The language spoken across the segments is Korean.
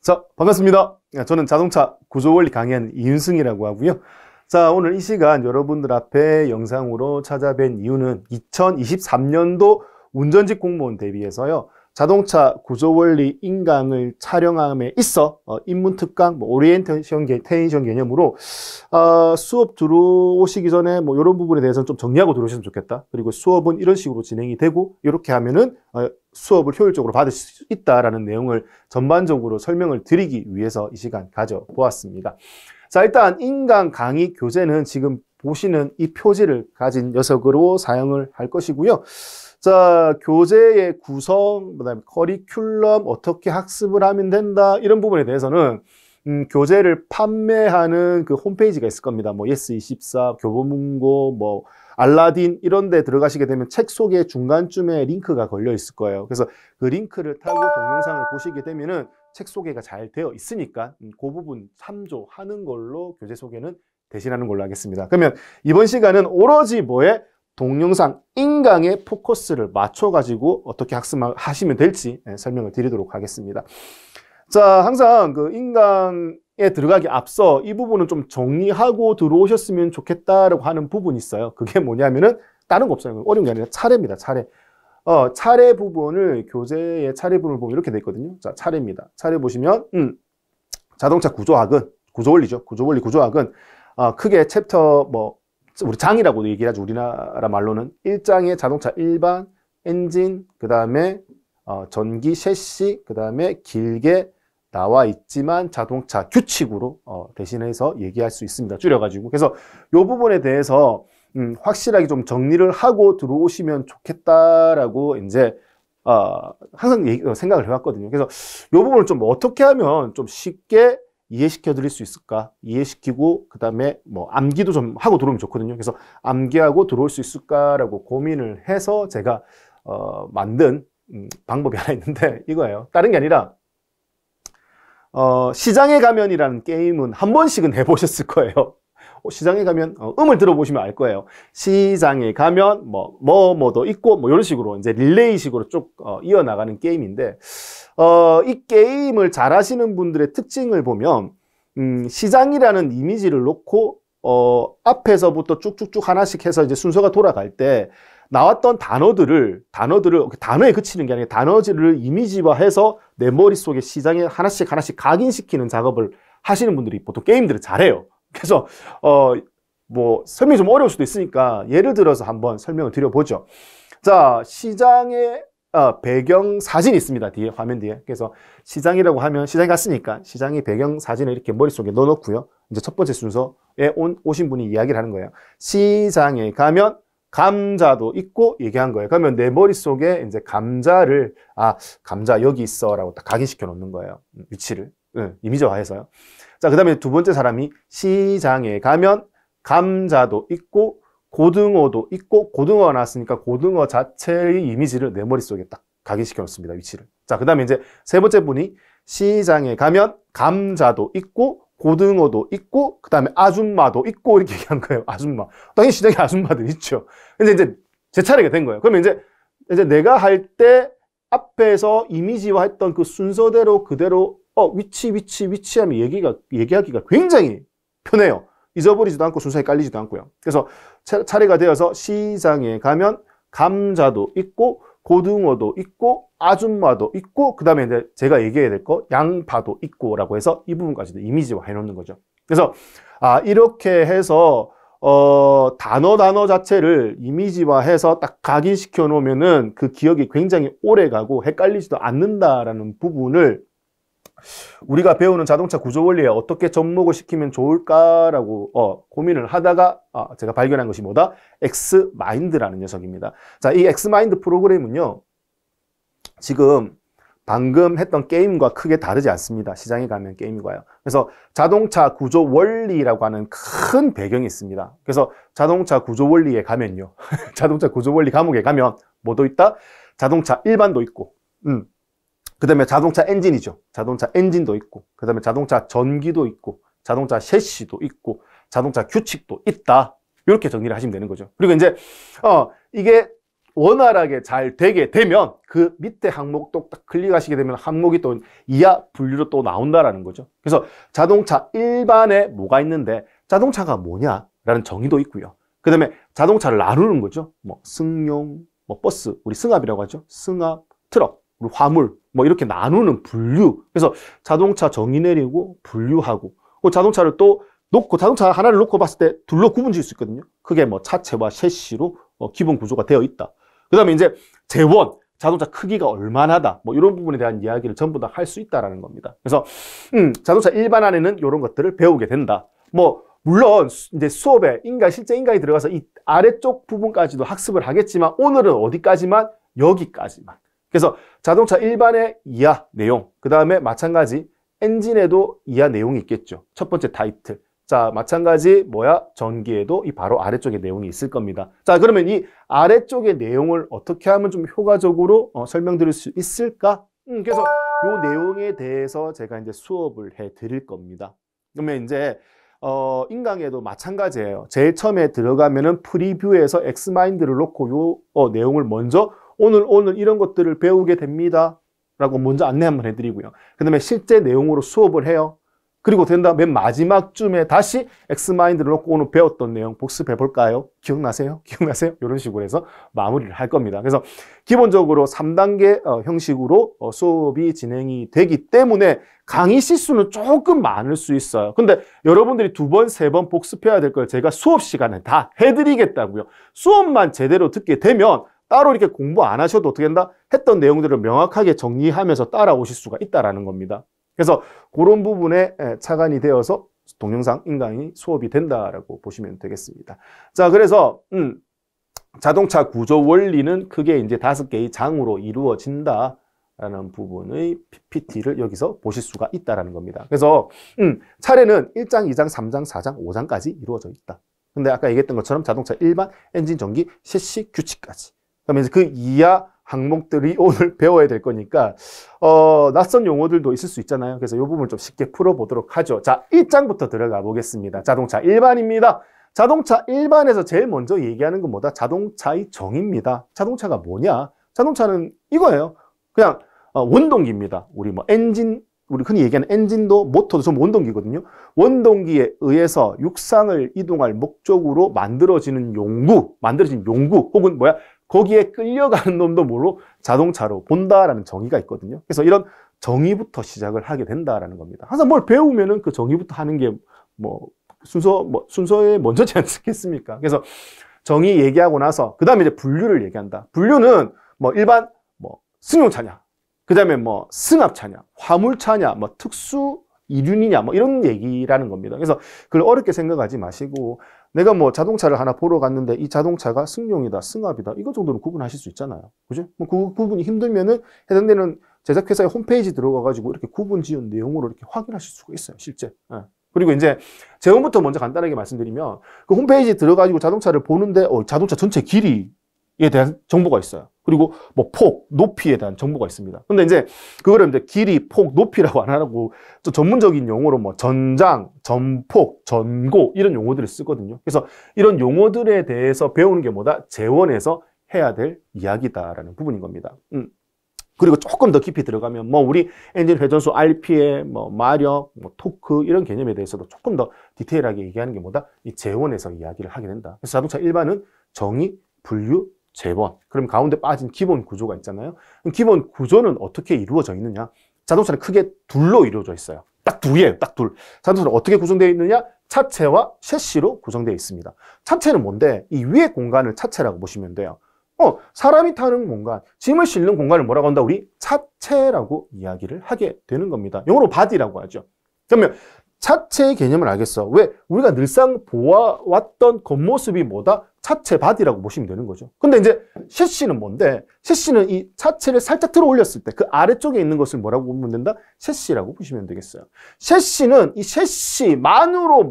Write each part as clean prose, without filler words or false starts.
자, 반갑습니다. 저는 자동차 구조원리 강의하는 이윤승이라고 하고요. 자, 오늘 이 시간 여러분들 앞에 영상으로 찾아뵌 이유는 2023년도 운전직 공무원 대비해서요. 자동차 구조원리 인강을 촬영함에 있어 입문특강, 오리엔테이션 개념으로 수업 들어오시기 전에 이런 부분에 대해서는 좀 정리하고 들어오셨으면 좋겠다. 그리고 수업은 이런 식으로 진행이 되고 이렇게 하면은 수업을 효율적으로 받을 수 있다라는 내용을 전반적으로 설명을 드리기 위해서 이 시간 가져보았습니다. 자, 일단 인강 강의 교재는 지금 보시는 이 표지를 가진 녀석으로 사용을 할 것이고요. 자, 교재의 구성, 그다음에 커리큘럼, 어떻게 학습을 하면 된다, 이런 부분에 대해서는 교재를 판매하는 그 홈페이지가 있을 겁니다. 예스24, 교보문고, 알라딘 이런 데 들어가시게 되면 책 속에 중간쯤에 링크가 걸려 있을 거예요. 그래서 그 링크를 타고 동영상을 보시게 되면은 책 소개가 잘 되어 있으니까 그 부분 참조하는 걸로 교재 소개는 대신하는 걸로 하겠습니다. 그러면 이번 시간은 오로지 동영상 인강에 포커스를 맞춰가지고 어떻게 학습하시면 될지 설명을 드리도록 하겠습니다. 자, 항상 그 인강에 들어가기 앞서 이 부분은 좀 정리하고 들어오셨으면 좋겠다라고 하는 부분이 있어요. 그게 뭐냐면은 다른 거 없어요. 어려운 게 아니라 차례입니다. 차례. 차례 부분을 교재의 차례 부분을 보면 이렇게 돼 있거든요. 자, 차례입니다. 차례 보시면 자동차 구조학은 구조원리죠. 구조원리 구조학은 크게 챕터 우리 장이라고도 얘기하죠. 우리나라 말로는 1장에 자동차 일반, 엔진, 그 다음에 전기, 셰시, 그 다음에 길게 나와 있지만 자동차 규칙으로 대신해서 얘기할 수 있습니다. 줄여가지고. 그래서 이 부분에 대해서 확실하게 좀 정리를 하고 들어오시면 좋겠다라고 이제 항상 생각을 해왔거든요. 그래서 이 부분을 좀 어떻게 하면 좀 쉽게 이해시켜 드릴 수 있을까? 이해시키고 그 다음에 암기도 좀 하고 들어오면 좋거든요. 그래서 암기하고 들어올 수 있을까라고 고민을 해서 제가 만든 방법이 하나 있는데 이거예요. 다른 게 아니라 시장에 가면이라는 게임은 한 번씩은 해보셨을 거예요. 시장에 가면 음을 들어보시면 알 거예요. 시장에 가면 뭐도 있고 이런 식으로 이제 릴레이식으로 쭉 이어나가는 게임인데 이 게임을 잘 하시는 분들의 특징을 보면 시장이라는 이미지를 놓고 앞에서부터 쭉쭉쭉 하나씩 해서 이제 순서가 돌아갈 때 나왔던 단어들을 단어에 그치는 게 아니라 단어들을 이미지화해서 내 머릿속에 시장에 하나씩 각인시키는 작업을 하시는 분들이 보통 게임들을 잘해요. 그래서 설명이 좀 어려울 수도 있으니까 예를 들어서 한번 설명을 드려보죠. 자, 시장에 배경 사진이 있습니다. 뒤에, 화면 뒤에. 그래서 시장이라고 하면 시장에 갔으니까 시장의 배경 사진을 이렇게 머릿속에 넣어놓고요. 이제 첫 번째 순서에 오신 분이 이야기를 하는 거예요. 시장에 가면 감자도 있고 얘기한 거예요. 그러면 내 머릿속에 이제 감자 여기 있어 라고 딱 각인시켜 놓는 거예요. 위치를. 이미지화해서요. 자, 그 다음에 두 번째 사람이 시장에 가면 감자도 있고 고등어도 있고, 고등어가 나왔으니까 고등어 자체의 이미지를 내 머릿속에 딱 각인시켜 놓습니다. 위치를. 자, 그 다음에 이제 세 번째 분이 시장에 가면 감자도 있고 고등어도 있고 그 다음에 아줌마도 있고 이렇게 얘기한 거예요. 아줌마. 당연히 시장에 아줌마들 있죠. 근데 이제 제 차례가 된 거예요. 그러면 이제 내가 할 때 앞에서 이미지화했던 그 순서대로 그대로 위치 하면 얘기하기가 굉장히 편해요. 잊어버리지도 않고 순서에 깔리지도 않고요. 그래서 차례가 되어서 시장에 가면 감자도 있고 고등어도 있고 아줌마도 있고 그 다음에 이제 제가 얘기해야 될 거 양파도 있고 라고 해서 이 부분까지도 이미지화 해놓는 거죠. 그래서 이렇게 해서 단어 자체를 이미지화해서 딱 각인시켜 놓으면은 그 기억이 굉장히 오래 가고 헷갈리지도 않는다라는 부분을 우리가 배우는 자동차 구조 원리에 어떻게 접목을 시키면 좋을까라고 고민을 하다가 제가 발견한 것이 뭐다? 엑스마인드라는 녀석입니다. 자, 이 엑스마인드 프로그램은요, 지금 방금 했던 게임과 크게 다르지 않습니다. 시장에 가면 게임이고요. 그래서 자동차 구조 원리라고 하는 큰 배경이 있습니다. 그래서 자동차 구조 원리에 가면요, 자동차 구조 원리 과목에 가면 뭐도 있다? 자동차 일반도 있고, 그 다음에 자동차 엔진이죠. 자동차 엔진도 있고, 그 다음에 자동차 전기도 있고, 자동차 셰시도 있고, 자동차 규칙도 있다. 이렇게 정리를 하시면 되는 거죠. 그리고 이제, 이게 원활하게 잘 되게 되면 그 밑에 항목도 딱 클릭하시게 되면 항목이 또 이하 분류로 또 나온다라는 거죠. 그래서 자동차 일반에 뭐가 있는데 자동차가 뭐냐라는 정의도 있고요. 그 다음에 자동차를 나누는 거죠. 뭐 승용, 뭐 버스, 우리 승합이라고 하죠. 승합, 트럭, 우리 화물, 뭐 이렇게 나누는 분류. 그래서 자동차 정의 내리고 분류하고, 그 자동차를 또 놓고, 자동차 하나를 놓고 봤을 때 둘로 구분 지을 수 있거든요. 그게 뭐 차체와 셰시로 기본 구조가 되어 있다. 그 다음에 이제 재원, 자동차 크기가 얼마나다, 뭐 이런 부분에 대한 이야기를 전부 다 할 수 있다라는 겁니다. 그래서 자동차 일반 안에는 이런 것들을 배우게 된다. 뭐 물론 이제 수업에 실제 인강이 들어가서 이 아래쪽 부분까지도 학습을 하겠지만 오늘은 어디까지만? 여기까지만. 그래서 자동차 일반의 이하 내용, 그 다음에 마찬가지 엔진에도 이하 내용이 있겠죠. 첫 번째 타이틀. 자, 마찬가지 전기에도 이 바로 아래쪽에 내용이 있을 겁니다. 자, 그러면 이 아래쪽의 내용을 어떻게 하면 좀 효과적으로 설명드릴 수 있을까? 그래서 이 내용에 대해서 제가 이제 수업을 해 드릴 겁니다. 그러면 이제 인강에도 마찬가지예요. 제일 처음에 들어가면은 프리뷰에서 엑스마인드를 놓고 요 내용을 먼저 오늘 이런 것들을 배우게 됩니다 라고 먼저 안내 한번 해드리고요. 그 다음에 실제 내용으로 수업을 해요. 그리고 된다 맨 마지막 쯤에 다시 엑스마인드를 놓고 오늘 배웠던 내용 복습해 볼까요? 기억나세요? 기억나세요? 이런 식으로 해서 마무리를 할 겁니다. 그래서 기본적으로 3단계 형식으로 수업이 진행이 되기 때문에 강의 시수는 조금 많을 수 있어요. 근데 여러분들이 2번, 3번 복습해야 될 걸 제가 수업 시간에 다 해드리겠다고요. 수업만 제대로 듣게 되면 따로 이렇게 공부 안 하셔도 어떻게 된다? 했던 내용들을 명확하게 정리하면서 따라오실 수가 있다는 겁니다. 그래서 그런 부분에 차관이 되어서 동영상 인강이 수업이 된다라고 보시면 되겠습니다. 자, 그래서 자동차 구조 원리는 크게 이제 5개의 장으로 이루어진다라는 부분의 PPT를 여기서 보실 수가 있다라는 겁니다. 그래서 차례는 1장, 2장, 3장, 4장, 5장까지 이루어져 있다. 근데 아까 얘기했던 것처럼 자동차 일반, 엔진, 전기, 셰시, 규칙까지. 그러면 그 이하 항목들이 오늘 배워야 될 거니까 낯선 용어들도 있을 수 있잖아요. 그래서 이 부분을 좀 쉽게 풀어보도록 하죠. 자, 1장부터 들어가 보겠습니다. 자동차 일반입니다. 자동차 일반에서 제일 먼저 얘기하는 건 뭐다? 자동차의 정의입니다. 자동차가 뭐냐? 자동차는 이거예요. 그냥 원동기입니다. 우리 엔진, 우리 흔히 얘기하는 엔진도 모터도 전부 원동기거든요. 원동기에 의해서 육상을 이동할 목적으로 만들어진 용구 혹은 거기에 끌려가는 놈도 뭐로? 자동차로 본다라는 정의가 있거든요. 그래서 이런 정의부터 시작을 하게 된다라는 겁니다. 항상 뭘 배우면은 그 정의부터 하는 게 순서에 먼저지 않겠습니까? 그래서 정의 얘기하고 나서 그 다음에 이제 분류를 얘기한다. 분류는 일반 승용차냐, 그 다음에 승합차냐, 화물차냐, 특수 이륜이냐, 이런 얘기라는 겁니다. 그래서 그걸 어렵게 생각하지 마시고, 내가 자동차를 하나 보러 갔는데 이 자동차가 승용이다, 승합이다, 이거 정도는 구분하실 수 있잖아요. 그죠? 그 구분이 힘들면은 해당되는 제작회사의 홈페이지 들어가가지고 이렇게 구분 지은 내용으로 이렇게 확인하실 수가 있어요, 실제. 그리고 이제 제원부터 먼저 간단하게 말씀드리면 그 홈페이지 들어가지고 자동차를 보는데 자동차 전체 길이에 대한 정보가 있어요. 그리고 폭, 높이에 대한 정보가 있습니다. 근데 이제 그거를 이제 길이, 폭, 높이라고 안 하고 또 전문적인 용어로 전장, 전폭, 전고 이런 용어들을 쓰거든요. 그래서 이런 용어들에 대해서 배우는 게 뭐다? 재원에서 해야 될 이야기다라는 부분인 겁니다. 그리고 조금 더 깊이 들어가면 우리 엔진 회전수 RPM, 마력, 토크 이런 개념에 대해서도 조금 더 디테일하게 얘기하는 게 뭐다? 이 재원에서 이야기를 하게 된다. 그래서 자동차 일반은 정의, 분류, 재원. 그럼 가운데 빠진 기본 구조가 있잖아요. 그럼 기본 구조는 어떻게 이루어져 있느냐? 자동차는 크게 둘로 이루어져 있어요. 딱 둘이에요. 딱 둘. 자동차는 어떻게 구성되어 있느냐? 차체와 셰시로 구성되어 있습니다. 차체는 뭔데? 이 위에 공간을 차체라고 보시면 돼요. 사람이 타는 공간, 짐을 싣는 공간을 뭐라고 한다? 우리 차체라고 이야기를 하게 되는 겁니다. 영어로 body라고 하죠. 그러면 차체의 개념을 알겠어. 왜? 우리가 늘상 보아왔던 겉모습이 뭐다? 차체 바디라고 보시면 되는 거죠. 근데 이제 셰시는 뭔데? 셰시는 이 차체를 살짝 들어 올렸을 때 그 아래쪽에 있는 것을 뭐라고 보면 된다? 셰시라고 보시면 되겠어요. 셰시는 이 셰시만으로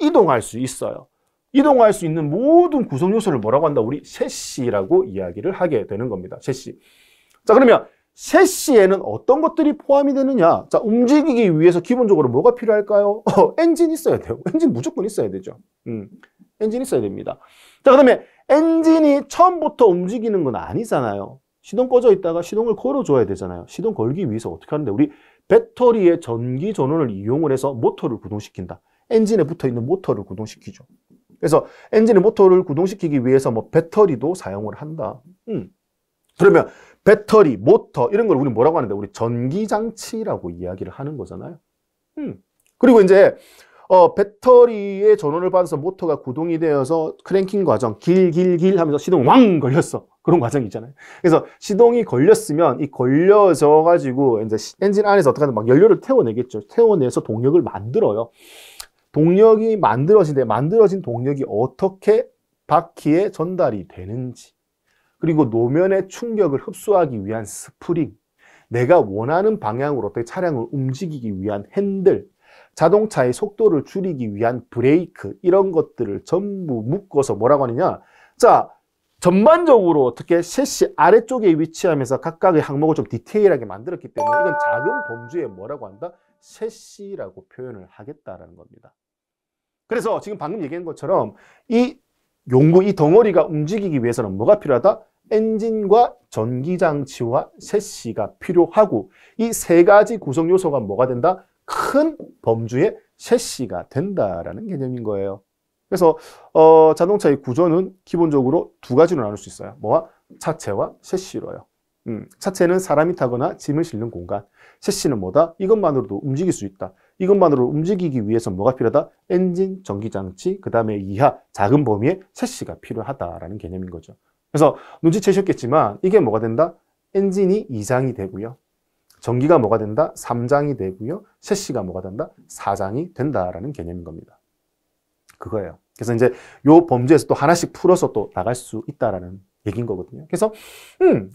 이동할 수 있어요. 이동할 수 있는 모든 구성 요소를 뭐라고 한다? 우리 셰시라고 이야기를 하게 되는 겁니다. 셰시. 자, 그러면 셰시에는 어떤 것들이 포함이 되느냐? 자, 움직이기 위해서 기본적으로 뭐가 필요할까요? 엔진 있어야 돼요. 엔진 무조건 있어야 되죠. 엔진 있어야 됩니다. 자, 그 다음에 엔진이 처음부터 움직이는 건 아니잖아요. 시동 꺼져 있다가 시동을 걸어줘야 되잖아요. 시동 걸기 위해서 어떻게 하는데 우리 배터리의 전기 전원을 이용을 해서 모터를 구동시킨다. 엔진에 붙어 있는 모터를 구동시키죠. 그래서 엔진의 모터를 구동시키기 위해서 뭐 배터리도 사용을 한다. 그러면 배터리, 모터 이런 걸 우리 뭐라고 하는데 우리 전기장치라고 이야기를 하는 거잖아요. 그리고 이제 배터리의 전원을 받아서 모터가 구동이 되어서 크랭킹 과정 길 하면서 시동 왕 걸렸어. 그런 과정이 있잖아요. 그래서 시동이 걸렸으면 이 걸려져 가지고 이제 엔진 안에서 어떻게 하든 막 연료를 태워내겠죠. 태워내서 동력을 만들어요. 동력이 만들어진 동력이 어떻게 바퀴에 전달이 되는지, 그리고 노면의 충격을 흡수하기 위한 스프링, 내가 원하는 방향으로 어떻게 차량을 움직이기 위한 핸들, 자동차의 속도를 줄이기 위한 브레이크, 이런 것들을 전부 묶어서 뭐라고 하느냐. 자, 전반적으로 어떻게 셰시 아래쪽에 위치하면서 각각의 항목을 좀 디테일하게 만들었기 때문에 이건 작은 범주에 뭐라고 한다? 셰시라고 표현을 하겠다라는 겁니다. 그래서 지금 방금 얘기한 것처럼 이 덩어리가 움직이기 위해서는 뭐가 필요하다? 엔진과 전기장치와 셰시가 필요하고, 이 세 가지 구성 요소가 뭐가 된다? 큰 범주의 셰시가 된다라는 개념인 거예요. 그래서 자동차의 구조는 기본적으로 두 가지로 나눌 수 있어요. 뭐와? 차체와 셰시로요. 차체는 사람이 타거나 짐을 싣는 공간. 셰시는 뭐다? 이것만으로도 움직일 수 있다. 이것만으로 움직이기 위해서 뭐가 필요하다? 엔진, 전기장치, 그 다음에 이하 작은 범위의 셰시가 필요하다라는 개념인 거죠. 그래서 눈치채셨겠지만 이게 뭐가 된다? 엔진이 2장이 되고요. 전기가 뭐가 된다? 3장이 되고요. 셰시가 뭐가 된다? 4장이 된다라는 개념인 겁니다. 그거예요. 그래서 이제 요 범주에서 또 하나씩 풀어서 또 나갈 수 있다라는 얘기인 거거든요. 그래서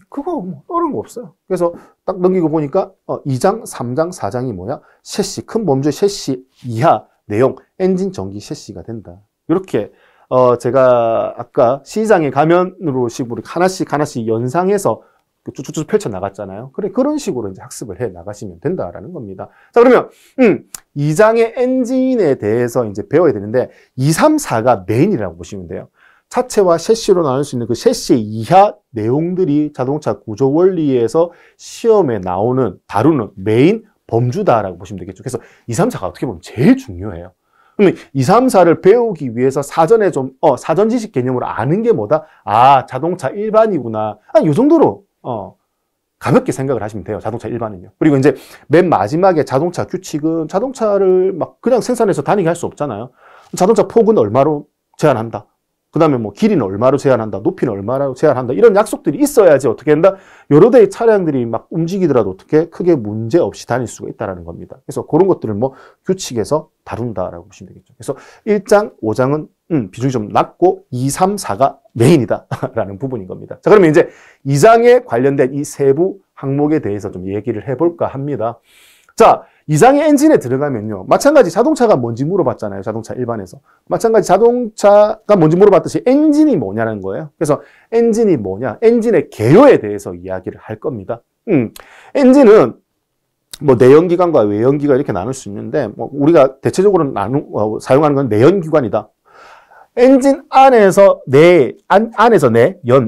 그거 뭐 어려운 거 없어요. 그래서 딱 넘기고 보니까 2장, 3장, 4장이 뭐야? 셰시, 큰 범주의 셰시 이하 내용, 엔진, 전기, 셰시가 된다. 이렇게 제가 아까 시장의 가면으로 식으로 하나씩 연상해서 쭉쭉쭉 펼쳐 나갔잖아요. 그래, 그런 식으로 이제 학습을 해 나가시면 된다라는 겁니다. 자, 그러면 2장의 엔진에 대해서 이제 배워야 되는데 2, 3, 4가 메인이라고 보시면 돼요. 차체와 셰시로 나눌 수 있는 그 셰시 이하 내용들이 자동차 구조 원리에서 시험에 다루는 메인 범주다라고 보시면 되겠죠. 그래서 2, 3, 4가 어떻게 보면 제일 중요해요. 그러면 2, 3, 4를 배우기 위해서 사전에 좀 사전 지식 개념으로 아는 게 뭐다? 아, 자동차 일반이구나. 이 정도로 가볍게 생각을 하시면 돼요. 자동차 일반은요. 그리고 이제 맨 마지막에 자동차 규칙은 자동차를 막 그냥 생산해서 다니게 할 수 없잖아요. 자동차 폭은 얼마로 제한한다. 그 다음에 뭐 길이는 얼마로 제한한다. 높이는 얼마로 제한한다. 이런 약속들이 있어야지 어떻게 한다? 여러 대의 차량들이 막 움직이더라도 어떻게 크게 문제 없이 다닐 수가 있다는 겁니다. 그래서 그런 것들을 뭐 규칙에서 다룬다라고 보시면 되겠죠. 그래서 1장, 5장은 비중이 좀 낮고 2, 3, 4가 메인이다라는 부분인 겁니다. 자, 그러면 이제 2장에 관련된 이 세부 항목에 대해서 좀 얘기를 해볼까 합니다. 자, 2장의 엔진에 들어가면요. 마찬가지 자동차가 뭔지 물어봤잖아요. 자동차 일반에서. 마찬가지 자동차가 뭔지 물어봤듯이 엔진이 뭐냐는 거예요. 그래서 엔진이 뭐냐? 엔진의 개요에 대해서 이야기를 할 겁니다. 엔진은 뭐 내연기관과 외연기관 이렇게 나눌 수 있는데 뭐 우리가 대체적으로 사용하는 건 내연기관이다. 엔진 안에서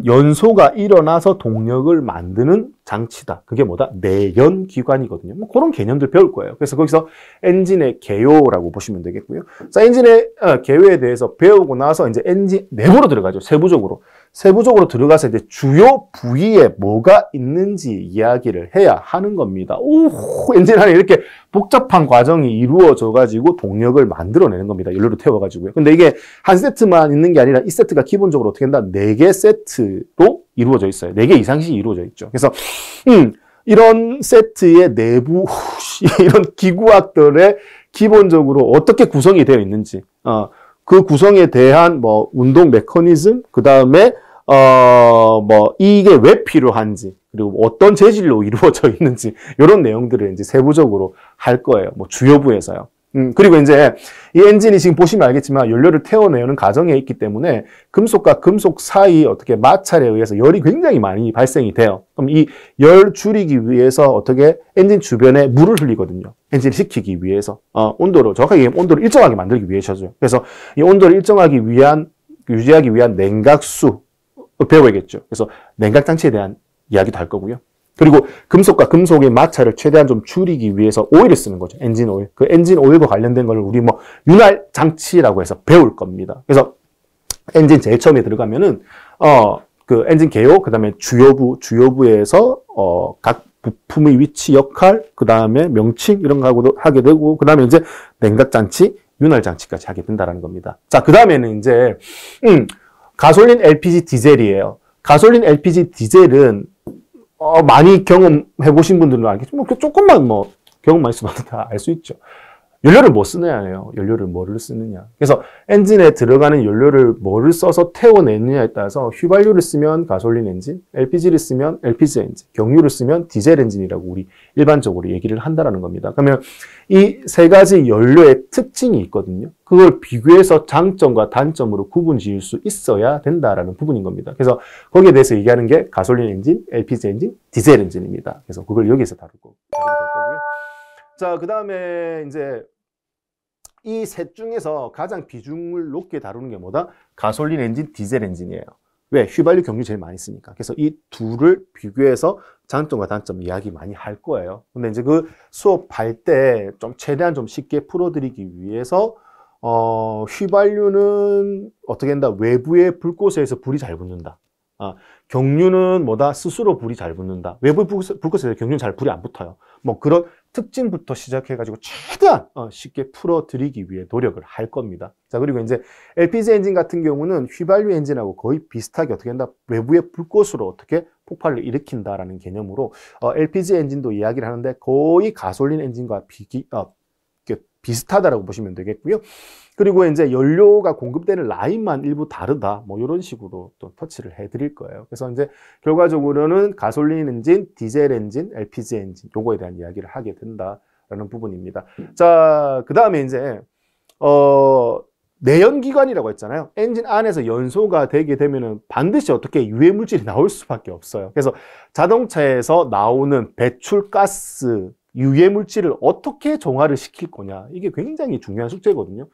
연소가 일어나서 동력을 만드는 장치다. 그게 뭐다? 내연기관이거든요. 뭐 그런 개념들 배울 거예요. 그래서 거기서 엔진의 개요라고 보시면 되겠고요. 자, 엔진의 개요에 대해서 배우고 나서 이제 엔진 내부로 들어가죠. 세부적으로 들어가서 이제 주요 부위에 뭐가 있는지 이야기를 해야 하는 겁니다. 오, 엔진 안에 이렇게 복잡한 과정이 이루어져 가지고 동력을 만들어내는 겁니다. 연료를 태워 가지고요. 근데 이게 한 세트만 있는 게 아니라 이 세트가 기본적으로 어떻게 한다? 4개 세트로 이루어져 있어요. 4개 이상씩 이루어져 있죠. 그래서 이런 세트의 내부 이런 기구학들의 기본적으로 어떻게 구성이 되어 있는지, 그 구성에 대한 뭐 운동 메커니즘, 그 다음에 뭐 이게 왜 필요한지, 그리고 어떤 재질로 이루어져 있는지 이런 내용들을 이제 세부적으로 할 거예요. 뭐 주요부에서요. 그리고 이제 이 엔진이 지금 보시면 알겠지만 연료를 태워내는 과정에 있기 때문에 금속과 금속 사이 어떻게 마찰에 의해서 열이 굉장히 많이 발생이 돼요. 그럼 이 열 줄이기 위해서 어떻게 엔진 주변에 물을 흘리거든요. 엔진을 식히기 위해서 정확하게 온도를 일정하게 만들기 위해서죠. 그래서 이 온도를 일정하기 위한 유지하기 위한 냉각수 배워야겠죠. 그래서 냉각 장치에 대한 이야기도 할 거고요. 그리고 금속과 금속의 마찰을 최대한 좀 줄이기 위해서 오일을 쓰는 거죠. 엔진 오일. 그 엔진 오일과 관련된 걸 우리 뭐 윤활 장치라고 해서 배울 겁니다. 그래서 엔진 제일 처음에 들어가면은 그 엔진 개요, 그다음에 주요부에서 각 부품의 위치, 역할, 그다음에 명칭 이런 거 하게 되고, 그다음에 이제 냉각 장치, 윤활 장치까지 하게 된다라는 겁니다. 자, 그다음에는 이제 가솔린 LPG 디젤이에요. 가솔린 LPG 디젤은 많이 경험해 보신 분들은 알겠죠. 뭐 조금만 뭐 경험만 있으면 다 알 수 있죠. 연료를 뭐 쓰느냐 해요. 연료를 뭐를 쓰느냐. 그래서 엔진에 들어가는 연료를 뭐를 써서 태워내느냐에 따라서 휘발유를 쓰면 가솔린 엔진, LPG를 쓰면 LPG 엔진, 경유를 쓰면 디젤 엔진이라고 우리 일반적으로 얘기를 한다라는 겁니다. 그러면 이 세 가지 연료의 특징이 있거든요. 그걸 비교해서 장점과 단점으로 구분 지을 수 있어야 된다라는 부분인 겁니다. 그래서 거기에 대해서 얘기하는 게 가솔린 엔진, LPG 엔진, 디젤 엔진입니다. 그래서 그걸 여기서 다루게 될 거고요. 자, 그 다음에 이제 이 셋 중에서 가장 비중을 높게 다루는 게 뭐다? 가솔린 엔진, 디젤 엔진이에요. 왜? 휘발유, 경유 제일 많이 쓰니까. 그래서 이 둘을 비교해서 장점과 단점 이야기 많이 할 거예요. 근데 이제 그 수업할 때 좀 최대한 좀 쉽게 풀어드리기 위해서 휘발유는 어떻게 한다? 외부의 불꽃에서 불이 잘 붙는다. 경유는 뭐다? 스스로 불이 잘 붙는다. 외부 불꽃에서 경유는 잘 불이 안 붙어요. 뭐 그런 특징부터 시작해가지고 최대한 쉽게 풀어드리기 위해 노력을 할 겁니다. 자, 그리고 이제 LPG 엔진 같은 경우는 휘발유 엔진하고 거의 비슷하게 어떻게 한다? 외부의 불꽃으로 어떻게 폭발을 일으킨다라는 개념으로 LPG 엔진도 이야기를 하는데 거의 가솔린 엔진과 비슷하다라고 보시면 되겠고요. 그리고 이제 연료가 공급되는 라인만 일부 다르다. 뭐 이런 식으로 또 터치를 해드릴 거예요. 그래서 이제 결과적으로는 가솔린 엔진, 디젤 엔진, LPG 엔진 요거에 대한 이야기를 하게 된다라는 부분입니다. 자, 그 다음에 이제 내연기관이라고 했잖아요. 엔진 안에서 연소가 되게 되면은 반드시 어떻게 유해 물질이 나올 수밖에 없어요. 그래서 자동차에서 나오는 배출가스 유해 물질을 어떻게 정화를 시킬 거냐. 이게 굉장히 중요한 숙제거든요.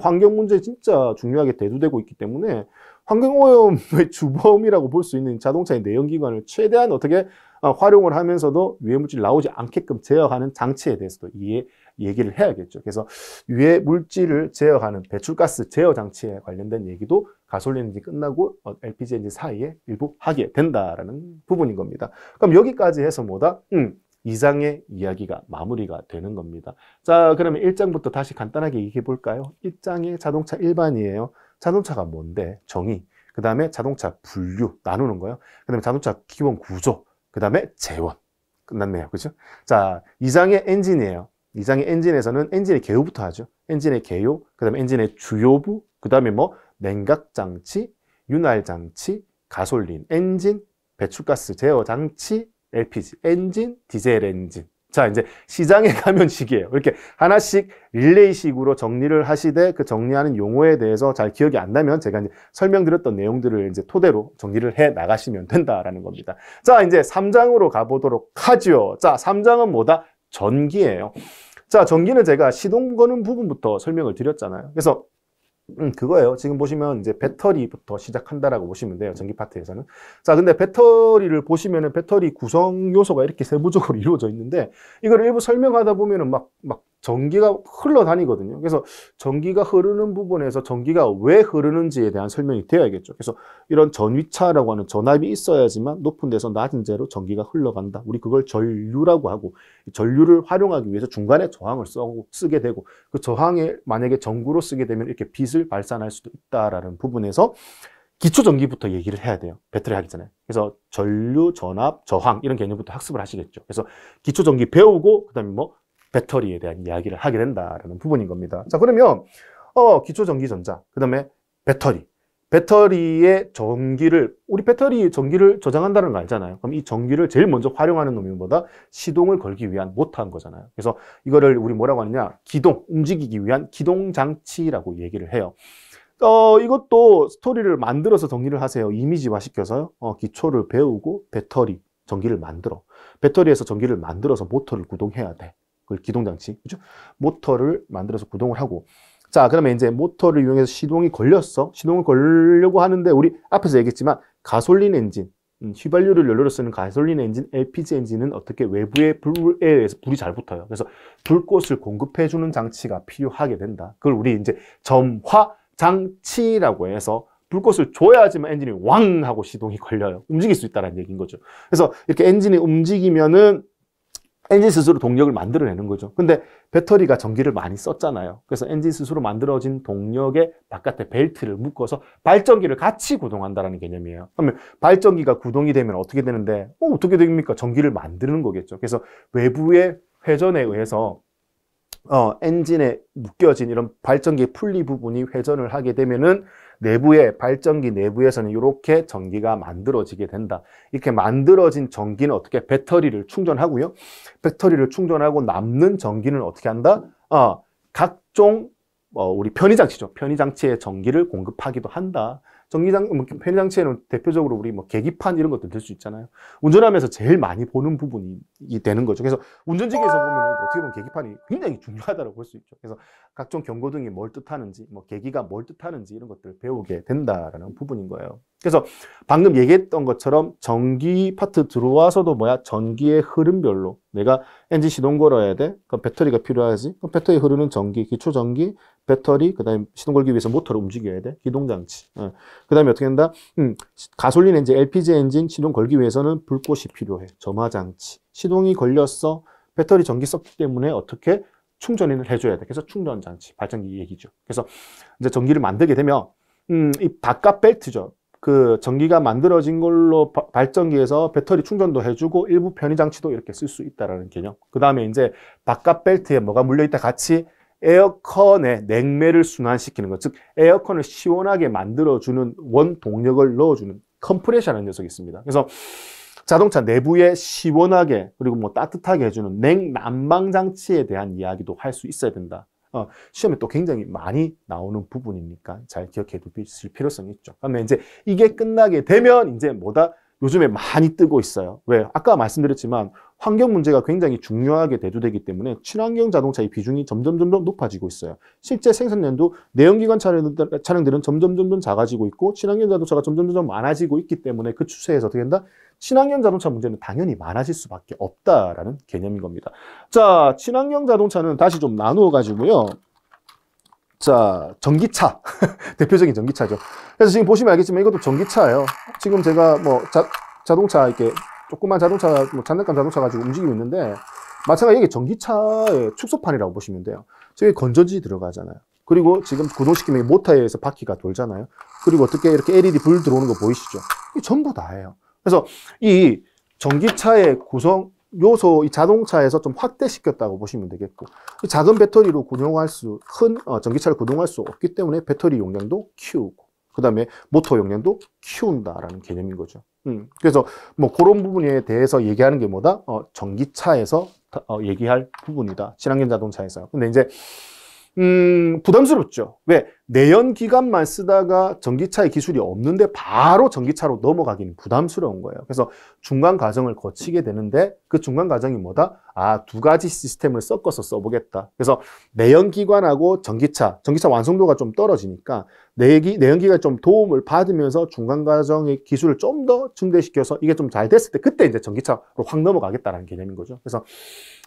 환경 문제 진짜 중요하게 대두되고 있기 때문에 환경오염의 주범이라고 볼 수 있는 자동차의 내연기관을 최대한 어떻게 활용을 하면서도 유해 물질이 나오지 않게끔 제어하는 장치에 대해서도 얘기를 해야겠죠. 그래서 유해 물질을 제어하는 배출가스 제어 장치에 관련된 얘기도 가솔린 엔진 끝나고 LPG 엔진 사이에 일부 하게 된다라는 부분인 겁니다. 그럼 여기까지 해서 뭐다? 2장의 이야기가 마무리가 되는 겁니다. 자, 그러면 1장부터 다시 간단하게 얘기해 볼까요? 1장의 자동차 일반이에요. 자동차가 뭔데? 정의. 그 다음에 자동차 분류 나누는 거예요. 그 다음에 자동차 기본 구조. 그 다음에 재원. 끝났네요. 그죠? 자, 2장의 엔진이에요. 2장의 엔진에서는 엔진의 개요부터 하죠. 엔진의 개요, 그 다음에 엔진의 주요부, 그 다음에 뭐 냉각장치, 윤활장치, 가솔린 엔진, 배출가스 제어 장치, LPG 엔진, 디젤 엔진. 자, 이제 시장에 가면 식이에요. 이렇게 하나씩 릴레이식으로 정리를 하시되 그 정리하는 용어에 대해서 잘 기억이 안 나면 제가 이제 설명드렸던 내용들을 이제 토대로 정리를 해 나가시면 된다라는 겁니다. 자, 이제 3장으로 가보도록 하죠. 자, 3장은 뭐다? 전기예요. 자, 전기는 제가 시동 거는 부분부터 설명을 드렸잖아요. 그래서 그거예요. 지금 보시면 이제 배터리부터 시작한다라고 보시면 돼요. 전기 파트에서는. 자, 근데 배터리를 보시면은 배터리 구성 요소가 이렇게 세부적으로 이루어져 있는데 이걸 일부 설명하다 보면은 막 전기가 흘러다니거든요. 그래서 전기가 흐르는 부분에서 전기가 왜 흐르는지에 대한 설명이 되어야겠죠. 그래서 이런 전위차라고 하는 전압이 있어야지만 높은 데서 낮은 데로 전기가 흘러간다. 우리 그걸 전류라고 하고 전류를 활용하기 위해서 중간에 저항을 쓰게 되고 그 저항에 만약에 전구로 쓰게 되면 이렇게 빛을 발산할 수도 있다라는 부분에서 기초전기부터 얘기를 해야 돼요. 배터리 하기 전에. 그래서 전류, 전압, 저항 이런 개념부터 학습을 하시겠죠. 그래서 기초전기 배우고 그다음에 뭐 배터리에 대한 이야기를 하게 된다라는 부분인 겁니다. 자, 그러면 기초전기전자, 그 다음에 배터리의 전기를 우리 배터리 전기를 저장한다는 거 알잖아요. 그럼 이 전기를 제일 먼저 활용하는 놈이 뭐다? 시동을 걸기 위한 모터인 거잖아요. 그래서 이거를 우리 뭐라고 하느냐? 움직이기 위한 기동장치라고 얘기를 해요. 이것도 스토리를 만들어서 정리를 하세요. 이미지화 시켜서요. 기초를 배우고 배터리, 전기를 만들어. 배터리에서 전기를 만들어서 모터를 구동해야 돼. 그걸 기동장치, 그죠? 모터를 만들어서 구동을 하고. 자, 그러면 이제 모터를 이용해서 시동이 걸렸어. 시동을 걸려고 하는데 우리 앞에서 얘기했지만 가솔린 엔진, 휘발유를 연료로 쓰는 가솔린 엔진, LPG 엔진은 어떻게 외부의 불에 의해서 불이 잘 붙어요. 그래서 불꽃을 공급해주는 장치가 필요하게 된다. 그걸 우리 이제 점화 장치라고 해서 불꽃을 줘야지만 엔진이 왕 하고 시동이 걸려요. 움직일 수 있다는 얘기인 거죠. 그래서 이렇게 엔진이 움직이면은 엔진 스스로 동력을 만들어내는 거죠. 근데 배터리가 전기를 많이 썼잖아요. 그래서 엔진 스스로 만들어진 동력에 바깥에 벨트를 묶어서 발전기를 같이 구동한다는 개념이에요. 그러면 발전기가 구동이 되면 어떻게 되는데, 어떻게 됩니까? 전기를 만드는 거겠죠. 그래서 외부의 회전에 의해서 엔진에 묶여진 이런 발전기 풀리 부분이 회전을 하게 되면은 내부의 발전기 내부에서는 이렇게 전기가 만들어지게 된다. 이렇게 만들어진 전기는 어떻게 배터리를 충전하고요. 배터리를 충전하고 남는 전기는 어떻게 한다? 각종 우리 편의장치죠. 편의장치에 전기를 공급하기도 한다. 편의장치에는 대표적으로 우리 뭐 계기판 이런 것들 들 수 있잖아요. 운전하면서 제일 많이 보는 부분이 되는 거죠. 그래서 운전직에서 보면 어떻게 보면 계기판이 굉장히 중요하다고 볼 수 있죠. 그래서 각종 경고등이 뭘 뜻하는지, 뭐 계기가 뭘 뜻하는지 이런 것들을 배우게 된다라는 부분인 거예요. 그래서 방금 얘기했던 것처럼 전기 파트 들어와서도 뭐야? 전기의 흐름별로 내가 엔진 시동 걸어야 돼. 그럼 배터리가 필요하지. 그럼 배터리 흐르는 전기, 기초 전기, 배터리, 그 다음에 시동 걸기 위해서 모터를 움직여야 돼. 기동장치. 그 다음에 어떻게 한다? 가솔린 엔진, LPG 엔진 시동 걸기 위해서는 불꽃이 필요해. 점화장치. 시동이 걸렸어. 배터리 전기 썼기 때문에 어떻게 충전을 해줘야 돼. 그래서 충전장치, 발전기 얘기죠. 그래서 이제 전기를 만들게 되면, 이 바깥 벨트죠. 그 전기가 만들어진 걸로 발전기에서 배터리 충전도 해주고 일부 편의장치도 이렇게 쓸 수 있다라는 개념. 그 다음에 이제 바깥 벨트에 뭐가 물려있다 같이 에어컨에 냉매를 순환시키는 것, 즉 에어컨을 시원하게 만들어주는 원 동력을 넣어주는 컴프레셔라는 녀석이 있습니다. 그래서 자동차 내부에 시원하게 그리고 뭐 따뜻하게 해주는 냉난방 장치에 대한 이야기도 할 수 있어야 된다. 시험에 또 굉장히 많이 나오는 부분이니까 잘 기억해 두실 필요성이 있죠. 그러면 이제 이게 끝나게 되면 이제 뭐다? 요즘에 많이 뜨고 있어요. 왜? 아까 말씀드렸지만 환경 문제가 굉장히 중요하게 대두되기 때문에 친환경 자동차의 비중이 점점 높아지고 있어요. 실제 생산량도 내연기관 차량들은 점점 작아지고 있고 친환경 자동차가 점점 많아지고 있기 때문에 그 추세에서 어떻게 된다? 친환경 자동차 문제는 당연히 많아질 수밖에 없다라는 개념인 겁니다. 자, 친환경 자동차는 다시 좀 나누어 가지고요. 자, 전기차. 대표적인 전기차죠. 그래서 지금 보시면 알겠지만 이것도 전기차예요. 지금 제가 뭐 자동차 이렇게 조그만 자동차, 뭐 장난감 자동차 가지고 움직이고 있는데 마찬가지로 이게 전기차의 축소판이라고 보시면 돼요. 저기 건전지 들어가잖아요. 그리고 지금 구동시키면 모터에 의해서 바퀴가 돌잖아요. 그리고 어떻게 이렇게 LED 불 들어오는 거 보이시죠? 이게 전부 다예요. 그래서 이 전기차의 구성 요소, 이 자동차에서 좀 확대시켰다고 보시면 되겠고, 이 작은 배터리로 큰 전기차를 구동할 수 없기 때문에 배터리 용량도 키우고, 그 다음에 모터 용량도 키운다라는 개념인 거죠. 그래서 뭐 그런 부분에 대해서 얘기하는 게 뭐다? 전기차에서 얘기할 부분이다. 친환경 자동차에서. 근데 이제 부담스럽죠. 왜? 내연기관만 쓰다가 전기차의 기술이 없는데 바로 전기차로 넘어가기는 부담스러운 거예요. 그래서 중간 과정을 거치게 되는데 그 중간 과정이 뭐다? 두 가지 시스템을 섞어서 써보겠다. 그래서 내연기관하고 전기차 완성도가 좀 떨어지니까 내연기관이 좀 도움을 받으면서 중간 과정의 기술을 좀 더 증대시켜서 이게 좀 잘 됐을 때 그때 이제 전기차로 확 넘어가겠다라는 개념인 거죠. 그래서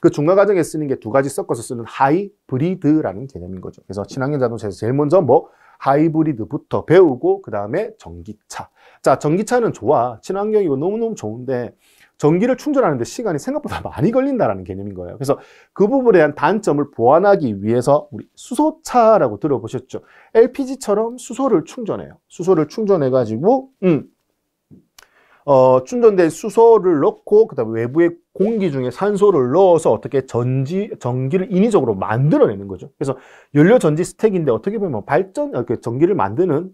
그 중간 과정에 쓰는 게 두 가지 섞어서 쓰는 하이브리드라는 개념인 거죠. 그래서 친환경 자동차에서 제일 먼저 하이브리드부터 배우고 그 다음에 전기차. 자, 전기차는 좋아. 친환경이고 너무너무 좋은데 전기를 충전하는데 시간이 생각보다 많이 걸린다라는 개념인 거예요. 그래서 그 부분에 대한 단점을 보완하기 위해서 우리 수소차라고 들어보셨죠? LPG처럼 수소를 충전해요. 수소를 충전해가지고 충전된 수소를 넣고 그다음에 외부의 공기 중에 산소를 넣어서 어떻게 전기를 인위적으로 만들어내는 거죠. 그래서 연료 전지 스택인데 어떻게 보면 전기를 만드는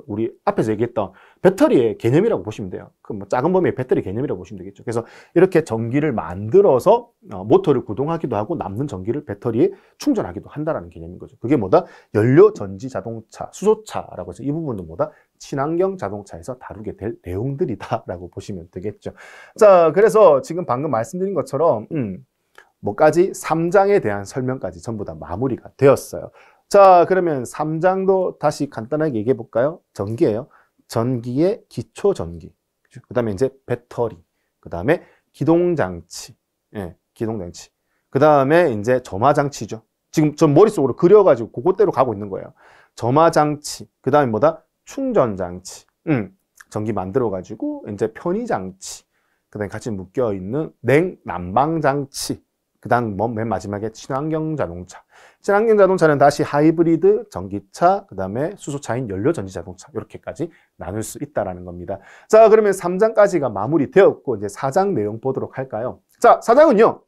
우리 앞에서 얘기했던 배터리의 개념이라고 보시면 돼요. 그 뭐 작은 범위의 배터리 개념이라고 보시면 되겠죠. 그래서 이렇게 전기를 만들어서 모터를 구동하기도 하고 남는 전기를 배터리에 충전하기도 한다라는 개념인 거죠. 그게 뭐다? 연료 전지 자동차, 수소차라고 해서 이 부분도 뭐다? 친환경 자동차에서 다루게 될 내용들이다라고 보시면 되겠죠. 자, 그래서 지금 방금 말씀드린 것처럼 뭐까지 3장에 대한 설명까지 전부 다 마무리가 되었어요. 자, 그러면 3장도 다시 간단하게 얘기해 볼까요? 전기예요. 전기의 기초 전기. 그 다음에 이제 배터리. 그 다음에 기동장치. 예, 기동장치. 그 다음에 이제 점화장치죠. 지금 전 머릿속으로 그려가지고 그것대로 가고 있는 거예요. 점화장치. 그 다음에 뭐다? 충전장치. 전기 만들어가지고 이제 편의장치. 그 다음에 같이 묶여있는 난방장치. 그 다음 맨 마지막에 친환경 자동차. 친환경 자동차는 다시 하이브리드, 전기차, 그 다음에 수소차인 연료전지 자동차 이렇게까지 나눌 수 있다는 겁니다. 자, 그러면 3장까지가 마무리되었고 이제 4장 내용 보도록 할까요? 자, 4장은요.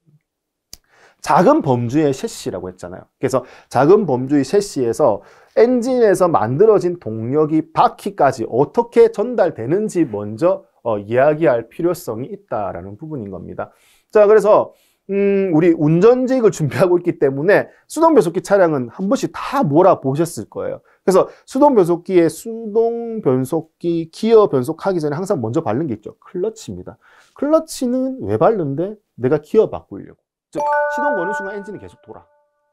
작은 범주의 셰시라고 했잖아요. 그래서 작은 범주의 셰시에서 엔진에서 만들어진 동력이 바퀴까지 어떻게 전달되는지 먼저 이야기할 필요성이 있다라는 부분인 겁니다. 자, 그래서 우리 운전직을 준비하고 있기 때문에 수동변속기 차량은 한 번씩 다 몰아보셨을 거예요. 그래서 수동변속기에 수동변속기 기어 변속하기 전에 항상 먼저 밟는 게 있죠. 클러치입니다. 클러치는 왜 밟는데? 내가 기어 바꾸려고. 즉, 시동 거는 순간 엔진이 계속 돌아.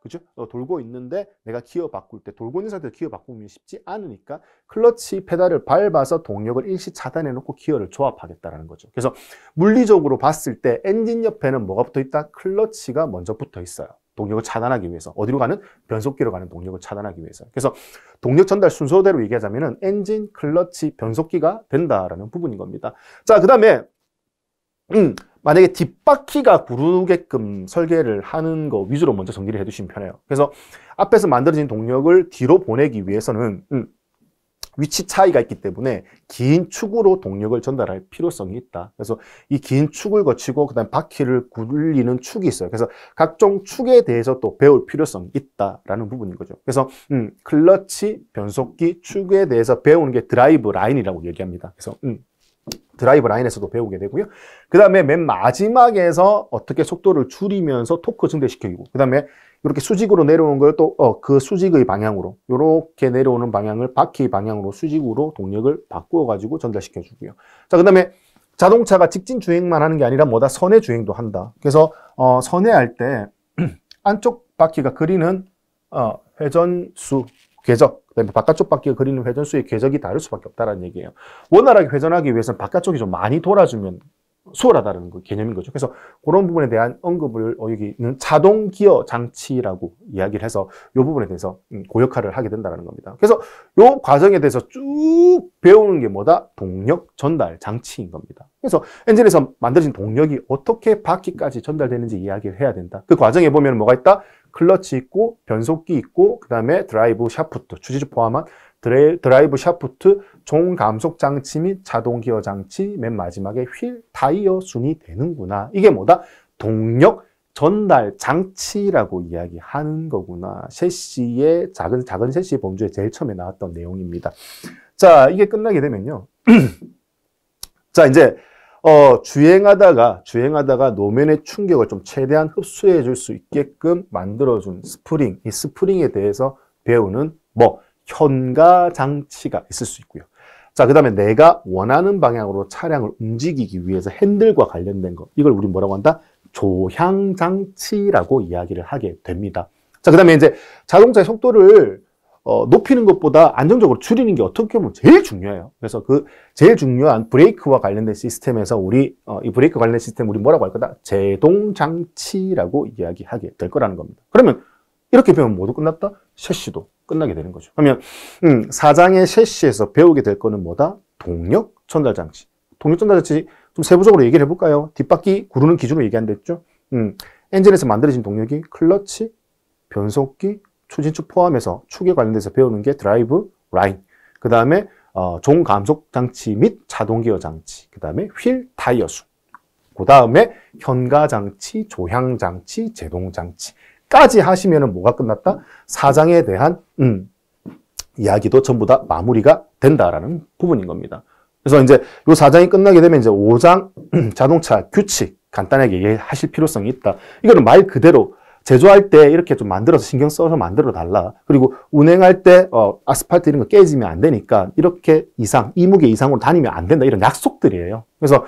그죠? 돌고 있는데 내가 기어 바꿀 때 돌고 있는 상태에서 기어 바꾸면 쉽지 않으니까 클러치 페달을 밟아서 동력을 일시 차단해 놓고 기어를 조합하겠다는 거죠. 그래서 물리적으로 봤을 때 엔진 옆에는 뭐가 붙어 있다? 클러치가 먼저 붙어 있어요. 동력을 차단하기 위해서. 어디로 가는? 변속기로 가는 동력을 차단하기 위해서. 그래서 동력 전달 순서대로 얘기하자면은 엔진, 클러치, 변속기가 된다라는 부분인 겁니다. 자, 그 다음에 만약에 뒷바퀴가 구르게끔 설계를 하는 거 위주로 먼저 정리를 해두시면 편해요. 그래서 앞에서 만들어진 동력을 뒤로 보내기 위해서는 위치 차이가 있기 때문에 긴 축으로 동력을 전달할 필요성이 있다. 그래서 이 긴 축을 거치고 그 다음에 바퀴를 굴리는 축이 있어요. 그래서 각종 축에 대해서 또 배울 필요성이 있다라는 부분인 거죠. 그래서 클러치, 변속기, 축에 대해서 배우는 게 드라이브 라인이라고 얘기합니다. 그래서 드라이브 라인에서도 배우게 되고요. 그 다음에 맨 마지막에서 어떻게 속도를 줄이면서 토크 증대시키고, 그 다음에 이렇게 수직으로 내려오는 걸 또 그 수직의 방향으로, 이렇게 내려오는 방향을 바퀴 방향으로 수직으로 동력을 바꾸어 가지고 전달시켜 주고요. 자, 그 다음에 자동차가 직진 주행만 하는 게 아니라 뭐다? 선회 주행도 한다. 그래서 선회할 때 안쪽 바퀴가 그리는 회전수, 궤적, 그다음에 바깥쪽 바퀴가 그리는 회전수의 궤적이 다를 수밖에 없다는 얘기예요. 원활하게 회전하기 위해서는 바깥쪽이 좀 많이 돌아주면 수월하다는 개념인 거죠. 그래서 그런 부분에 대한 언급을 여기는 자동 기어 장치라고 이야기를 해서 이 부분에 대해서 고역화를 하게 된다는 겁니다. 그래서 이 과정에 대해서 쭉 배우는 게 뭐다? 동력 전달 장치인 겁니다. 그래서 엔진에서 만들어진 동력이 어떻게 바퀴까지 전달되는지 이야기를 해야 된다. 그 과정에 보면 뭐가 있다? 클러치 있고 변속기 있고 그 다음에 드라이브 샤프트, 추지주 포함한 드라이브 샤프트, 종감속 장치 및 자동 기어 장치, 맨 마지막에 휠, 타이어 순이 되는구나. 이게 뭐다? 동력 전달 장치라고 이야기하는 거구나. 셰시의 작은 셰시의 범주에 제일 처음에 나왔던 내용입니다. 자, 이게 끝나게 되면요. 자, 이제 주행하다가 노면의 충격을 좀 최대한 흡수해 줄 수 있게끔 만들어준 스프링, 이 스프링에 대해서 배우는 현가 장치가 있을 수 있고요. 자, 그 다음에 내가 원하는 방향으로 차량을 움직이기 위해서 핸들과 관련된 거, 이걸 우리 뭐라고 한다? 조향 장치라고 이야기를 하게 됩니다. 자, 그 다음에 이제 자동차의 속도를 높이는 것보다 안정적으로 줄이는 게 어떻게 보면 제일 중요해요. 그래서 그 제일 중요한 브레이크와 관련된 시스템에서 우리 이 브레이크 관련 시스템 우리 뭐라고 할 거다? 제동 장치라고 이야기하게 될 거라는 겁니다. 그러면 이렇게 배우면 모두 끝났다? 셰시도 끝나게 되는 거죠. 그러면 4장의 셰시에서 배우게 될 거는 뭐다? 동력 전달 장치. 동력 전달 장치 좀 세부적으로 얘기를 해볼까요? 뒷바퀴 구르는 기준으로 얘기한댔죠. 엔진에서 만들어진 동력이 클러치, 변속기, 추진축 포함해서 축에 관련돼서 배우는 게 드라이브 라인, 그 다음에 종감속 장치 및 자동기어 장치, 그 다음에 휠, 타이어 수, 그 다음에 현가 장치, 조향 장치, 제동 장치까지 하시면은 뭐가 끝났다? 4장에 대한 이야기도 전부 다 마무리가 된다라는 부분인 겁니다. 그래서 이제 요 4장이 끝나게 되면 이제 5장 자동차 규칙 간단하게 얘기하실 필요성이 있다. 이거는 말 그대로 제조할 때 이렇게 좀 만들어서 신경 써서 만들어 달라. 그리고 운행할 때 아스팔트 이런 거 깨지면 안 되니까 이렇게 이 무게 이상으로 다니면 안 된다. 이런 약속들이에요. 그래서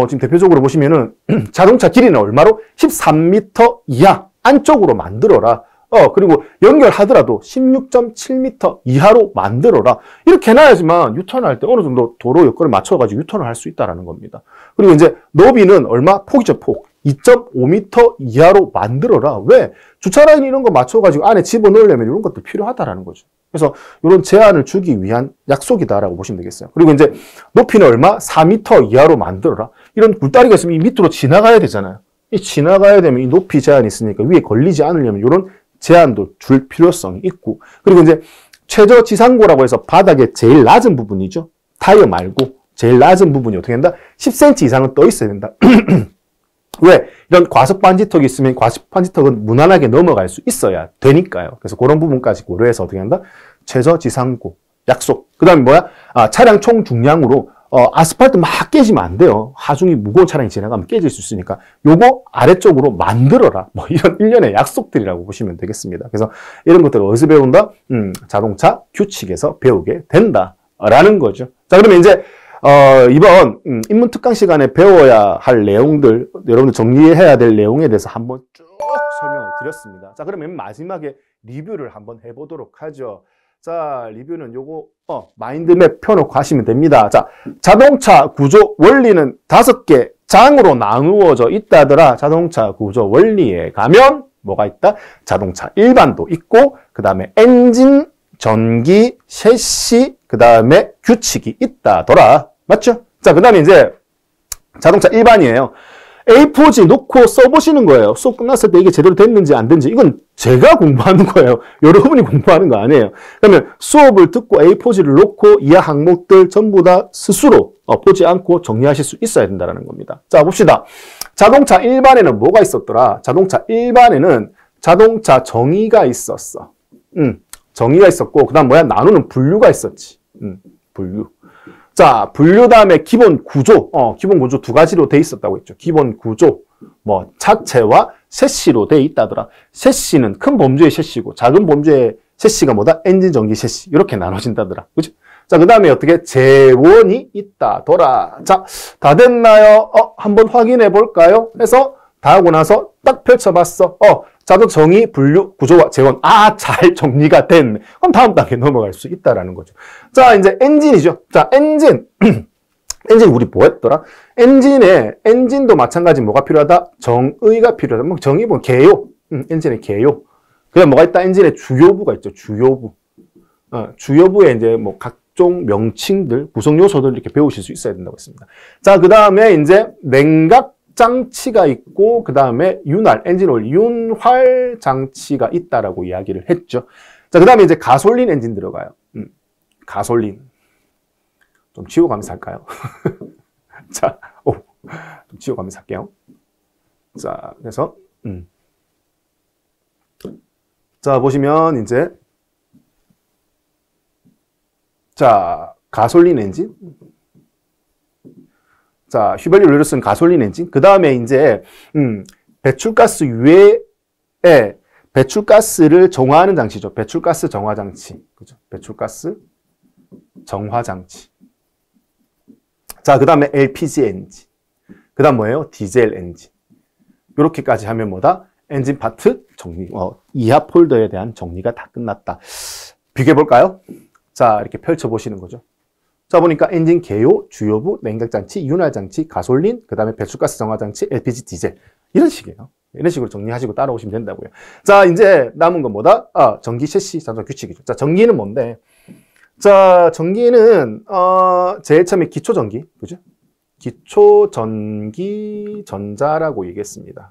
지금 대표적으로 보시면은 자동차 길이는 얼마로? 13m 이하 안쪽으로 만들어라. 그리고 연결하더라도 16.7m 이하로 만들어라. 이렇게 해놔야지만 유턴할 때 어느 정도 도로 여건을 맞춰가지고 유턴을 할 수 있다는 겁니다. 그리고 이제 너비는 얼마? 폭이죠, 폭. 2.5m 이하로 만들어라. 왜? 주차 라인 이런 거 맞춰가지고 안에 집어넣으려면 이런 것도 필요하다라는 거죠. 그래서 이런 제한을 주기 위한 약속이다라고 보시면 되겠어요. 그리고 이제 높이는 얼마? 4m 이하로 만들어라. 이런 굴다리가 있으면 이 밑으로 지나가야 되잖아요. 이 지나가야 되면 이 높이 제한이 있으니까 위에 걸리지 않으려면 이런 제한도 줄 필요성이 있고, 그리고 이제 최저 지상고라고 해서 바닥에 제일 낮은 부분이죠. 타이어 말고 제일 낮은 부분이 어떻게 된다? 10cm 이상은 떠 있어야 된다. 왜? 이런 과속 방지턱이 있으면 과속 방지턱은 무난하게 넘어갈 수 있어야 되니까요. 그래서 그런 부분까지 고려해서 어떻게 한다? 최저 지상고 약속. 그 다음에 뭐야? 차량 총 중량으로 아스팔트 막 깨지면 안 돼요. 하중이 무거운 차량이 지나가면 깨질 수 있으니까 요거 아래쪽으로 만들어라. 뭐 이런 일련의 약속들이라고 보시면 되겠습니다. 그래서 이런 것들을 어디서 배운다? 자동차 규칙에서 배우게 된다라는 거죠. 자, 그러면 이제 이번 입문 특강 시간에 배워야 할 내용들, 여러분들 정리해야 될 내용에 대해서 한번 쭉 설명을 드렸습니다. 자, 그러면 마지막에 리뷰를 한번 해보도록 하죠. 자, 리뷰는 요거 마인드맵 펴놓고 하시면 됩니다. 자, 자동차 구조 원리는 5개 장으로 나누어져 있다더라. 자동차 구조 원리에 가면 뭐가 있다? 자동차 일반도 있고, 그 다음에 엔진, 전기, 셰시, 그 다음에 규칙이 있다더라. 맞죠? 자, 그 다음에 이제 자동차 일반이에요. A4지 놓고 써보시는 거예요. 수업 끝났을 때 이게 제대로 됐는지 안 됐는지. 이건 제가 공부하는 거예요. 여러분이 공부하는 거 아니에요. 그러면 수업을 듣고 A4지를 놓고 이하 항목들 전부 다 스스로 보지 않고 정리하실 수 있어야 된다는 겁니다. 자, 봅시다. 자동차 일반에는 뭐가 있었더라? 자동차 일반에는 자동차 정의가 있었어. 정의가 있었고, 그 다음 뭐야? 나누는 분류가 있었지. 분류. 자, 분류 다음에 기본 구조. 기본 구조 2가지로 돼 있었다고 했죠. 기본 구조. 뭐, 차체와 셰시로 돼 있다더라. 셰시는 큰 범주의 셰시고, 작은 범주의 셰시가 뭐다? 엔진 전기 셰시. 이렇게 나눠진다더라. 그죠? 자, 그 다음에 어떻게? 재원이 있다더라. 자, 다 됐나요? 한번 확인해 볼까요? 해서 다 하고 나서 딱 펼쳐봤어. 자동 정의, 분류, 구조와 재원. 잘 정리가 됐네. 그럼 다음 단계 넘어갈 수 있다라는 거죠. 자, 이제 엔진이죠. 자, 엔진. 엔진 우리 뭐 했더라? 엔진도 마찬가지 뭐가 필요하다? 정의가 필요하다. 뭐 정의 뭐 개요. 엔진의 개요. 그다음 뭐가 있다? 엔진의 주요부가 있죠. 주요부. 주요부에 이제 뭐 각종 명칭들, 구성 요소들 이렇게 배우실 수 있어야 된다고 했습니다. 자, 그다음에 이제 냉각 장치가 있고, 그 다음에 엔진오일, 윤활 장치가 있다라고 이야기를 했죠. 자, 그 다음에 이제 가솔린 엔진 들어가요. 가솔린. 좀 지워가면서 할까요? 자, 좀 지워가면서 할게요. 자, 그래서, 자, 보시면 이제, 자, 가솔린 엔진. 자, 휘발유를 쓴 가솔린 엔진. 그 다음에 이제, 배출가스 유해에 배출가스를 정화하는 장치죠. 배출가스 정화 장치. 그죠? 배출가스 정화 장치. 자, 그 다음에 LPG 엔진. 그 다음 뭐예요? 디젤 엔진. 이렇게까지 하면 뭐다? 엔진 파트 정리. 이하 폴더에 대한 정리가 다 끝났다. 비교해볼까요? 자, 이렇게 펼쳐보시는 거죠. 자, 보니까 엔진 개요, 주요부, 냉각장치, 윤활장치, 가솔린, 그 다음에 배출가스 정화장치, LPG, 디젤. 이런 식이에요. 이런 식으로 정리하시고 따라오시면 된다고요. 자, 이제 남은 건 뭐다? 전기 셰시 자동차 규칙이죠. 자, 전기는 뭔데? 자, 전기는, 제일 처음에 기초전기, 그죠? 기초전기 전자라고 얘기했습니다.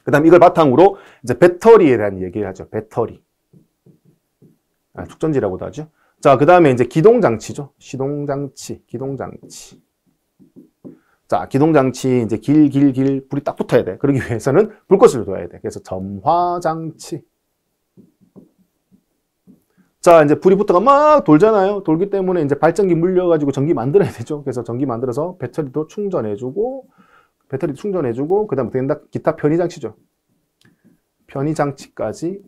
그 다음 이걸 바탕으로 이제 배터리에 대한 얘기를 하죠. 배터리. 축전지라고도 하죠. 자, 그 다음에 이제 기동장치죠. 시동장치, 기동장치. 자, 기동장치 이제 불이 딱 붙어야 돼. 그러기 위해서는 불꽃을 둬야 돼. 그래서 점화장치. 자, 이제 불이 붙어가 막 돌잖아요. 돌기 때문에 이제 발전기 물려가지고 전기 만들어야 되죠. 그래서 전기 만들어서 배터리도 충전해주고, 그 다음에 된다. 기타 편의장치죠. 편의장치까지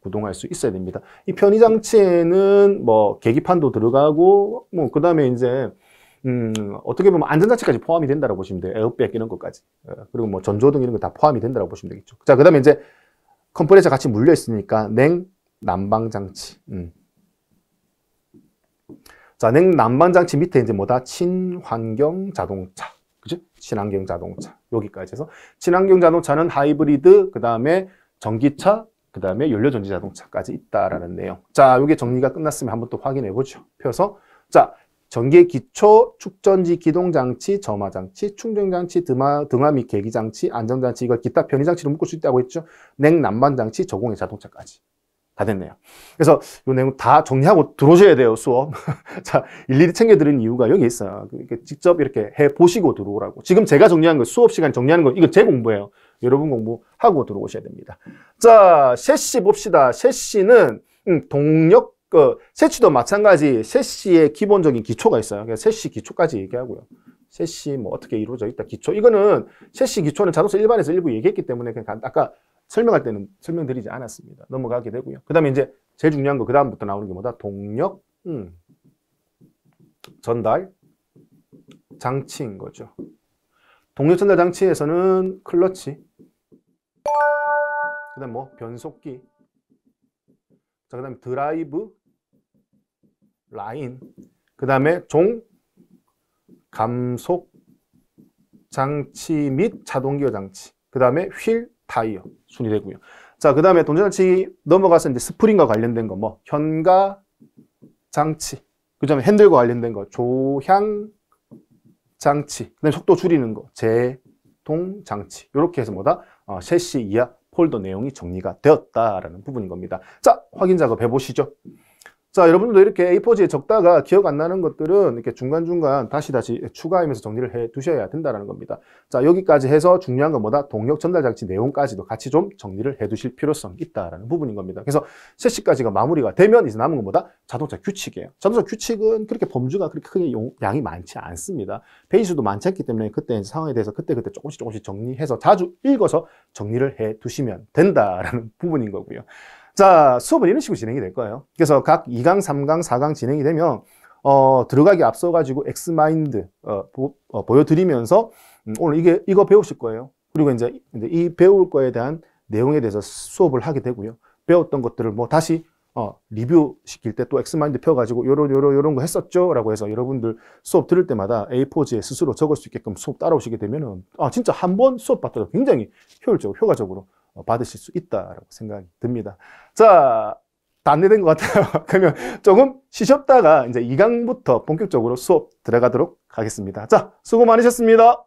구동할 수 있어야 됩니다. 이 편의장치에는 뭐 계기판도 들어가고, 뭐 그 다음에 이제 어떻게 보면 안전장치까지 포함이 된다고 보시면 돼요. 에어백 이런 것까지. 그리고 뭐 전조등 이런 거 다 포함이 된다고 보시면 되겠죠. 자, 그 다음에 이제 컴프레셔 같이 물려 있으니까 냉난방장치. 자, 냉난방장치 밑에 이제 뭐다? 친환경 자동차. 그죠? 친환경 자동차. 여기까지 해서. 친환경 자동차는 하이브리드, 그 다음에 전기차, 그 다음에 연료전지 자동차까지 있다라는 내용. 자, 이게 정리가 끝났으면 한번 또 확인해 보죠. 펴서. 자, 전기의 기초, 축전지, 기동장치, 점화장치, 충전장치, 등화 및 계기장치, 안정장치, 이걸 기타 편의장치로 묶을 수 있다고 했죠. 냉난방장치, 저공해 자동차까지. 다 됐네요. 그래서 이 내용 다 정리하고 들어오셔야 돼요, 수업. 자, 일일이 챙겨드리는 이유가 여기 있어요. 이렇게 직접 이렇게 해보시고 들어오라고. 지금 제가 정리한 거, 수업 시간 정리하는 거, 이거 제 공부예요. 여러분 공부하고 들어오셔야 됩니다. 자, 셰시 봅시다. 셰시는 동력, 셰시도 마찬가지 셰시의 기본적인 기초가 있어요. 그래서 셰시 기초까지 얘기하고요. 셰시 뭐 어떻게 이루어져 있다, 기초. 이거는 셰시 기초는 자동차 일반에서 일부 얘기했기 때문에 그냥 아까 설명할 때는 설명드리지 않았습니다. 넘어가게 되고요. 그 다음에 이제 제일 중요한 거, 그 다음부터 나오는 게 뭐다? 동력, 전달, 장치인 거죠. 동력 전달 장치에서는 클러치, 그 다음 뭐, 변속기, 자, 그 다음에 드라이브, 라인, 그 다음에 종, 감속, 장치 및 자동기어 장치, 그 다음에 휠, 타이어 순위 되고요. 자, 그 다음에 동전장치 넘어가서 이제 스프링과 관련된 거, 뭐, 현가 장치, 그 다음에 핸들과 관련된 거, 조향 장치, 그 다음에 속도 줄이는 거, 제동 장치. 이렇게 해서 뭐다? 셰시 이하 폴더 내용이 정리가 되었다라는 부분인 겁니다. 자, 확인 작업 해보시죠. 자, 여러분들도 이렇게 A4지에 적다가 기억 안 나는 것들은 이렇게 중간중간 다시 추가하면서 정리를 해 두셔야 된다는 겁니다. 자, 여기까지 해서 중요한 건 뭐다? 동력 전달 장치 내용까지도 같이 좀 정리를 해 두실 필요성이 있다라는 부분인 겁니다. 그래서 셰시까지가 마무리가 되면 이제 남은 건 뭐다? 자동차 규칙이에요. 자동차 규칙은 그렇게 범주가 그렇게 크게 양이 많지 않습니다. 페이지 수도 많지 않기 때문에 그때 상황에 대해서 그때그때 조금씩 정리해서 자주 읽어서 정리를 해 두시면 된다라는 부분인 거고요. 자, 수업은 이런 식으로 진행이 될 거예요. 그래서 각 2강, 3강, 4강 진행이 되면 들어가기 앞서가지고 엑스마인드 보여드리면서 오늘 이거 배우실 거예요. 그리고 이제 이 배울 거에 대한 내용에 대해서 수업을 하게 되고요. 배웠던 것들을 뭐 다시 리뷰 시킬 때 또 엑스마인드 펴가지고 요런 거 했었죠? 라고 해서 여러분들 수업 들을 때마다 A4지에 스스로 적을 수 있게끔 수업 따라오시게 되면은 진짜 한 번 수업 받더라도 굉장히 효과적으로 받으실 수 있다라고 생각이 듭니다. 자, 다 안내된 것 같아요. 그러면 조금 쉬셨다가 이제 2강부터 본격적으로 수업 들어가도록 하겠습니다. 자, 수고 많으셨습니다.